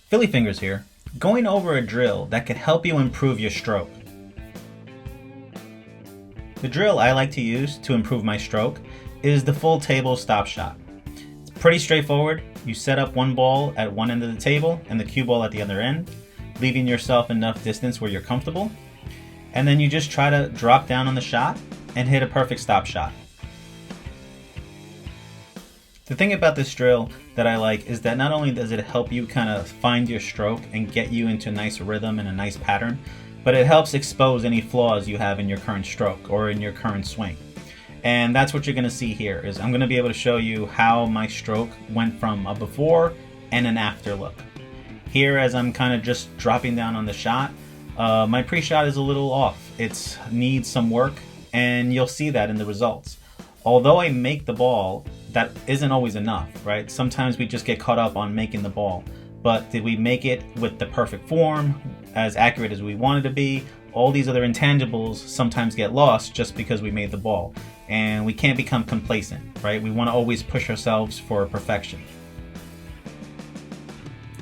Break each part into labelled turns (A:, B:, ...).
A: Philly Fingers here, going over a drill that could help you improve your stroke. The drill I like to use to improve my stroke is the full table stop shot. It's pretty straightforward. You set up one ball at one end of the table and the cue ball at the other end, leaving yourself enough distance where you're comfortable. And then you just try to drop down on the shot and hit a perfect stop shot. The thing about this drill that I like is that not only does it help you kind of find your stroke and get you into a nice rhythm and a nice pattern, but it helps expose any flaws you have in your current stroke or in your current swing. And that's what you're going to see here. Is I'm going to be able to show you how my stroke went from a before and an after look. Here, as I'm kind of just dropping down on the shot, my pre-shot is a little off. It needs some work, and you'll see that in the results. Although I make the ball, that isn't always enough, right? Sometimes we just get caught up on making the ball. But did we make it with the perfect form, as accurate as we wanted to be? All these other intangibles sometimes get lost just because we made the ball. And we can't become complacent, right? We want to always push ourselves for perfection.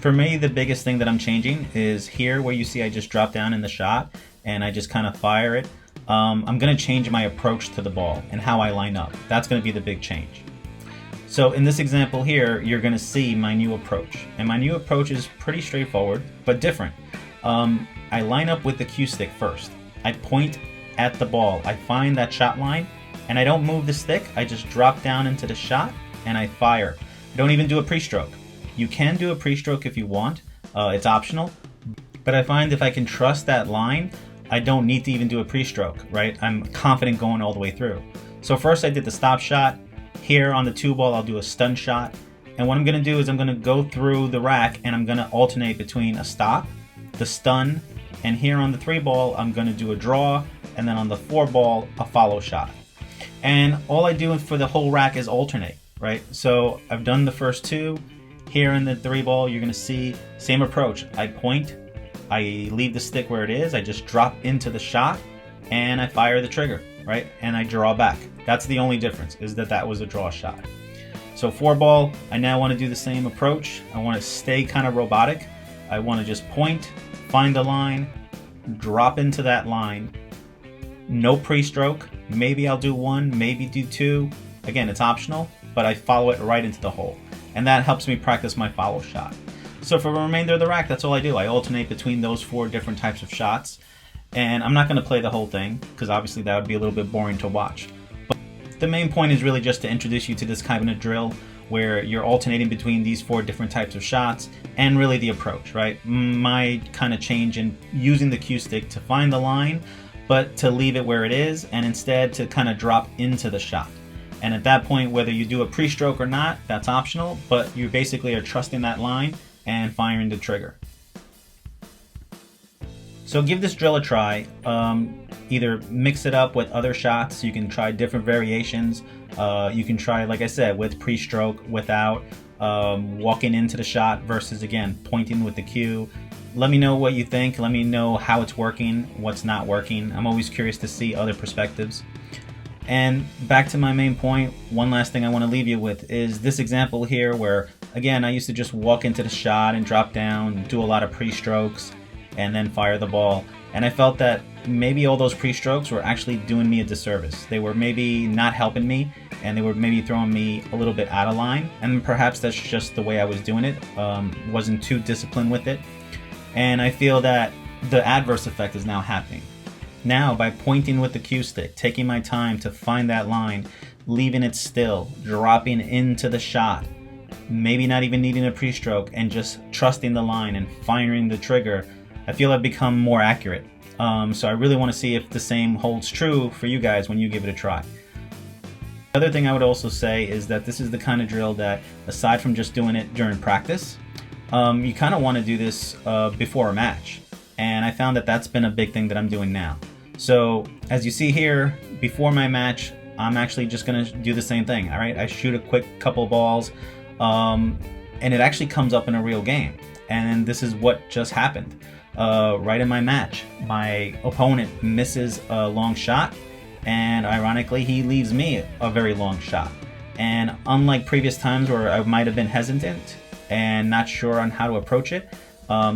A: For me, the biggest thing that I'm changing is here where you see I just drop down in the shot and I just kind of fire it. I'm going to change my approach to the ball and how I line up. That's going to be the big change. So in this example here, you're going to see my new approach. And my new approach is pretty straightforward, but different. I line up with the cue stick first. I point at the ball. I find that shot line, and I don't move the stick. I just drop down into the shot, and I fire. I don't even do a pre-stroke. You can do a pre-stroke if you want. It's optional. But I find if I can trust that line, I don't need to even do a pre-stroke, right? I'm confident going all the way through. So first I did the stop shot. Here on the 2-ball, I'll do a stun shot. And what I'm going to do is I'm going to go through the rack and I'm going to alternate between a stop, the stun, and here on the 3-ball, I'm going to do a draw, and then on the 4-ball, a follow shot. And all I do for the whole rack is alternate, right? So I've done the first two. Here in the 3-ball, you're going to see same approach. I point, I leave the stick where it is, I just drop into the shot, and I fire the trigger, right? And I draw back. That's the only difference, is that was a draw shot. So 4-ball, I now want to do the same approach. I want to stay kind of robotic. I want to just point, find a line, drop into that line. No pre-stroke. Maybe I'll do one, maybe do two. Again, it's optional, but I follow it right into the hole. And that helps me practice my follow shot. So for the remainder of the rack, that's all I do. I alternate between those 4 different types of shots. And I'm not going to play the whole thing, because obviously that would be a little bit boring to watch. But the main point is really just to introduce you to this kind of drill where you're alternating between these 4 different types of shots and really the approach, right? My kind of change in using the cue stick to find the line, but to leave it where it is and instead to kind of drop into the shot. And at that point, whether you do a pre-stroke or not, that's optional, but you basically are trusting that line and firing the trigger. So give this drill a try. Either mix it up with other shots. You can try different variations. You can try, like I said, with pre-stroke, without walking into the shot versus, again, pointing with the cue. Let me know what you think. Let me know how it's working, what's not working. I'm always curious to see other perspectives. And back to my main point, one last thing I want to leave you with is this example here where, again, I used to just walk into the shot and drop down, do a lot of pre-strokes, and then fire the ball. And I felt that maybe all those pre-strokes were actually doing me a disservice. They were maybe not helping me, and they were maybe throwing me a little bit out of line. And perhaps that's just the way I was doing it. Wasn't too disciplined with it. And I feel that the adverse effect is now happening. Now, by pointing with the cue stick, taking my time to find that line, leaving it still, dropping into the shot, maybe not even needing a pre-stroke, and just trusting the line and firing the trigger, I feel I've become more accurate. So I really want to see if the same holds true for you guys when you give it a try. The other thing I would also say is that this is the kind of drill that, aside from just doing it during practice, you kind of want to do this before a match. And I found that that's been a big thing that I'm doing now. So as you see here, before my match, I'm actually just going to do the same thing. All right, I shoot a quick couple balls, and it actually comes up in a real game. And this is what just happened. Right in my match, my opponent misses a long shot, and ironically, he leaves me a very long shot. And unlike previous times where I might have been hesitant and not sure on how to approach it,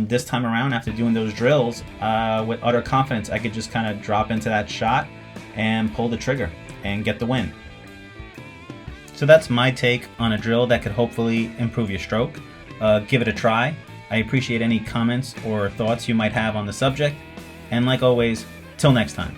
A: This time around, after doing those drills, with utter confidence, I could just kind of drop into that shot and pull the trigger and get the win. So that's my take on a drill that could hopefully improve your stroke. Give it a try. I appreciate any comments or thoughts you might have on the subject. And like always, till next time.